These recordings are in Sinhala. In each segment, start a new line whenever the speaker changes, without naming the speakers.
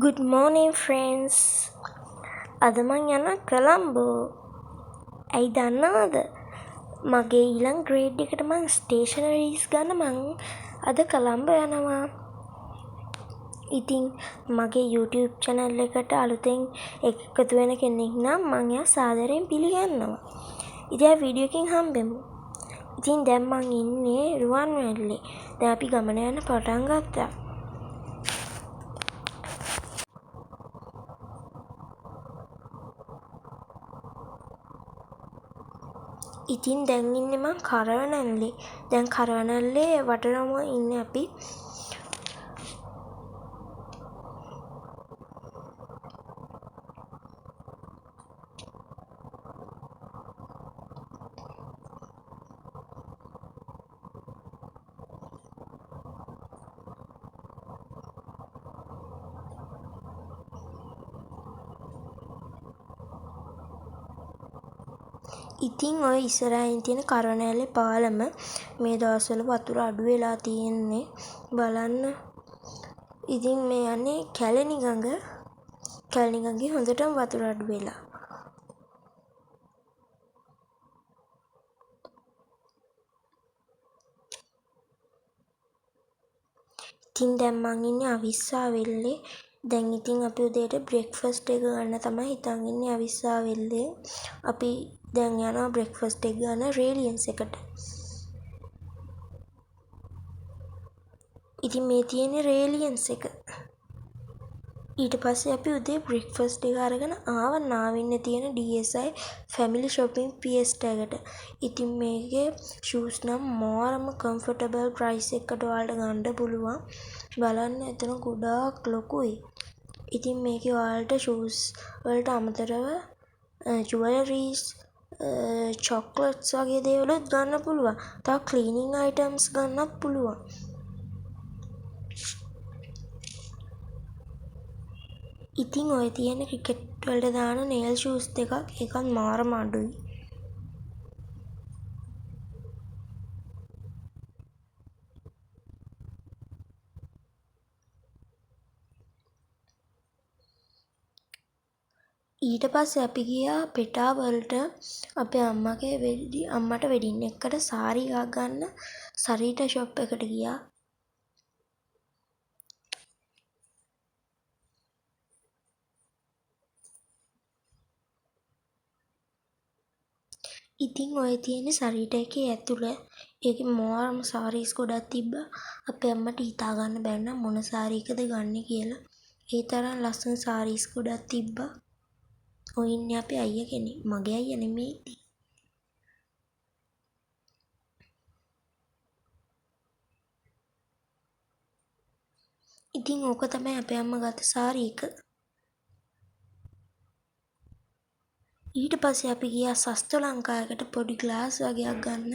Good morning friends. අද මං යන කොළඹෝ. ඇයි දන්නවද? මගේ ඊළඟ ග්‍රේඩ් එකට මං ස්ටේෂනරීස් ගන්න මං අද කොළඹ යනවා. ඉතින් මගේ YouTube channel එකට අලුතෙන් එකතු වෙන කෙනෙක් නම් මං එයා සාදරයෙන් පිළිගන්නවා. ඉතින් ආ වීඩියෝ එකකින් හම්බෙමු. ඉතින් දැන් මං ඉන්නේ රුවන්වැල්ලේ. දැන් අපි ගමන යන්න පටන් ගත්තා. ඉතින් දැන් ඉන්නේ මං කරවනල්ලේ. දැන් කරවනල්ලේ වටරම ඉන්නේ අපි. ඉතින් ඔය ඉස්සරහින් තියෙන කරවනැල්ලේ පාලම මේ දවස්වල වතුර අඩු වෙලා තියෙන්නේ බලන්න. ඉතින් මේ යන්නේ කැලණි ගඟ. කැලණි ගඟේ හොඳටම වතුර අඩු වෙලා. ඉතින් දැන් මං ඉන්නේ අවිස්සාවෙල්ලේ. දැන් ඉතින් අපි උදේට බ්‍රෙක්ෆාස්ට් එක ගන්න තමයි හිතන් ඉන්නේ අවිස්සාවෙල්ලේ. අපි දැන් යනවා බ්‍රෙක්ෆාස්ට් එක ගන්න රේලියන්ස් එකට. ඉතින් මේ තියෙන්නේ රේලියන්ස් එක. ඊට පස්සේ අපි උදේ බ්‍රෙක්ෆාස්ට් එක අරගෙන ආවා නාවින්නේ තියෙන DSI ෆැමිලි shopping fiesta එකට. ඉතින් මේකේ shoes නම් මාරම comfortable price එකකට ඔයාලට ගන්න පුළුවන්. බලන්න එතන ගොඩාක් ලොකුයි. ඉතින් මේකේ ඔයාලට shoes වලට අමතරව jewelries chocolates වගේ දේවලුත් ගන්න පුළුවන්. තව cleaning items ගන්නත් පුළුවන්. ඉතින් ඔය තියෙන ක්‍රිකට් වලට දාන nail shoes දෙකක් ඒකත් මාරම අඩුයි. ඊට පස්සේ අපි ගියා පෙටා වලට අපේ අම්මට වෙඩින් එකකට සාරි එකක් ගන්න සරීටා ෂොප් එකට ගියා. ඉතින් ඔය තියෙන සරීටා එකේ ඇතුළ ඒකේ මාරම සාරීස් ගොඩක් තිබ්බා. අපේ අම්මට හිතා ගන්න බැරි නම් මොන සාරි එකද ගන්න කියලා. ඒ තරම් ලස්සන සාරීස් ගොඩක් තිබ්බා. ඔය ඉන්නේ අපේ අයියා කෙනෙක්. මගේ අයියා නෙමෙයි. ඉතින් ඕක තමයි අපේ අම්මා ගත්ත සාරි එක. ඊට පස්සේ අපි ගියා සස්තු ලංකාවකට පොඩි ග්ලාස් වගේක් ගන්න.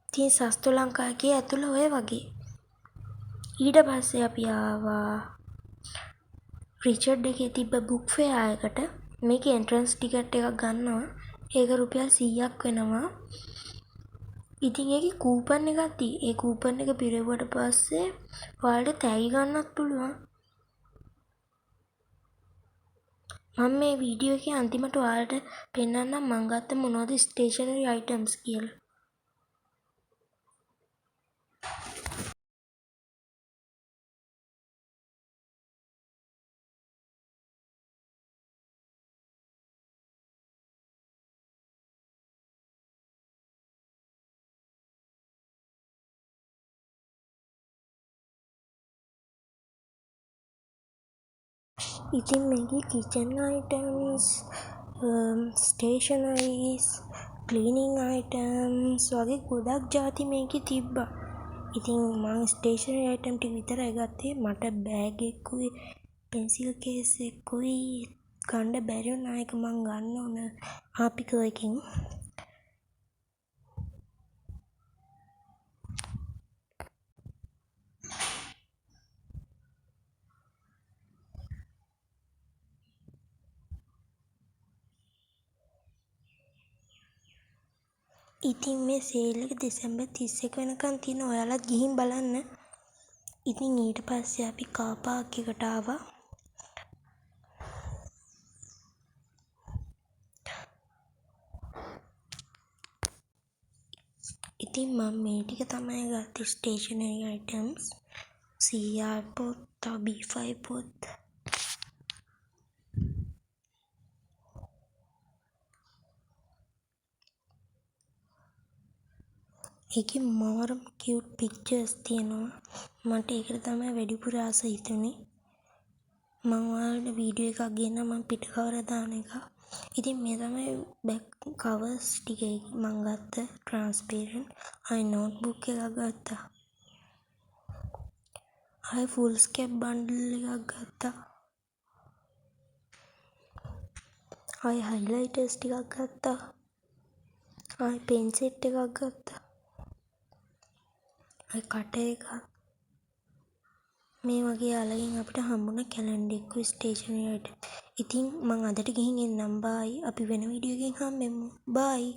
ඉතින් සස්තු ලංකාවේ ඇතුළ ඔය වගේ. ඊට පස්සේ අපි ආවා රිචඩ් එකේ තිබ්බ බුක් ෆෙයා එකට. මේකේ එන්ට්‍රන්ස් ටිකට් එකක් ගන්නවා. ඒක රුපියල් 100ක් වෙනවා. ඉතින් ඒකේ කූපන් එකක් තියෙයි. ඒ කූපන් එක පිරෙව්වට පස්සේ ඔයාලට තෑගි ගන්නත් පුළුවන්. මම මේ වීඩියෝ එකේ අන්තිමට ඔයාලට පෙන්නන්නම් මං ගත්ත මොනවද ස්ටේෂනරි අයිටම්ස් කියලා. ඉතින් මේකේ කිචන් අයිටම්ස් ස්ටේෂනරීස් ක්ලීනින් අයිටම්ස් වගේ ගොඩක් ಜಾති මේකේ තිබ්බා. ඉතින් මම ස්ටේෂනරි අයිටම් ටික විතරයි ගත්තේ. මට බෑග් එකකුයි පෙන්සිල් කේස් එකකුයි ගන්න බැරි වුණා. ඒක මං ගන්න ඕන ආපිකෝ එකකින්. ඉතින් මේ සේල් එක දෙසැම්බර් 31 වෙනකන් තියෙන. ඔයාලත් ගිහින් බලන්න. ඉතින් ඊට පස්සේ අපි කාර් පාක් එකට ආවා. ඉතින් මම මේ ටික තමයි ගත්තේ ස්ටේෂනරි අයිටම්ස්. CR පොත්, B5 පොත්. ඒකේ මාරම කියුට් පික්චර්ස් තියෙනවා. මට ඒකට තමයි වැඩිපුර ආස හිතුනේ. මම ඔයාලට වීඩියෝ එකක් ගෙන්නම් මම පිට කවර දාන එක. ඉතින් මේ තමයි බැක් කවර්ස් ටික මම ගත්ත ට්‍රාන්ස්පේරන්ට්. ආයි නෝට්බුක් එකක් ගත්තා. ආයි ෆුල් ස්කේප් බන්ඩල් එකක් ගත්තා. ආයි හයිලයිටර්ස් ටිකක් ගත්තා. ආයි පෙන් සෙට් එකක් ගත්තා. ආයි කට එකක්. මේ වගේ අලගෙන් අපිට හම්බුණ කැලෙන්ඩර් එකකුයි ස්ටේෂනරි අයිටම්. ඉතින් මං අදට ගිහින් එන්නම්. බායි. අපි වෙන වීඩියෝ එකකින් හම්බෙමු. බායි.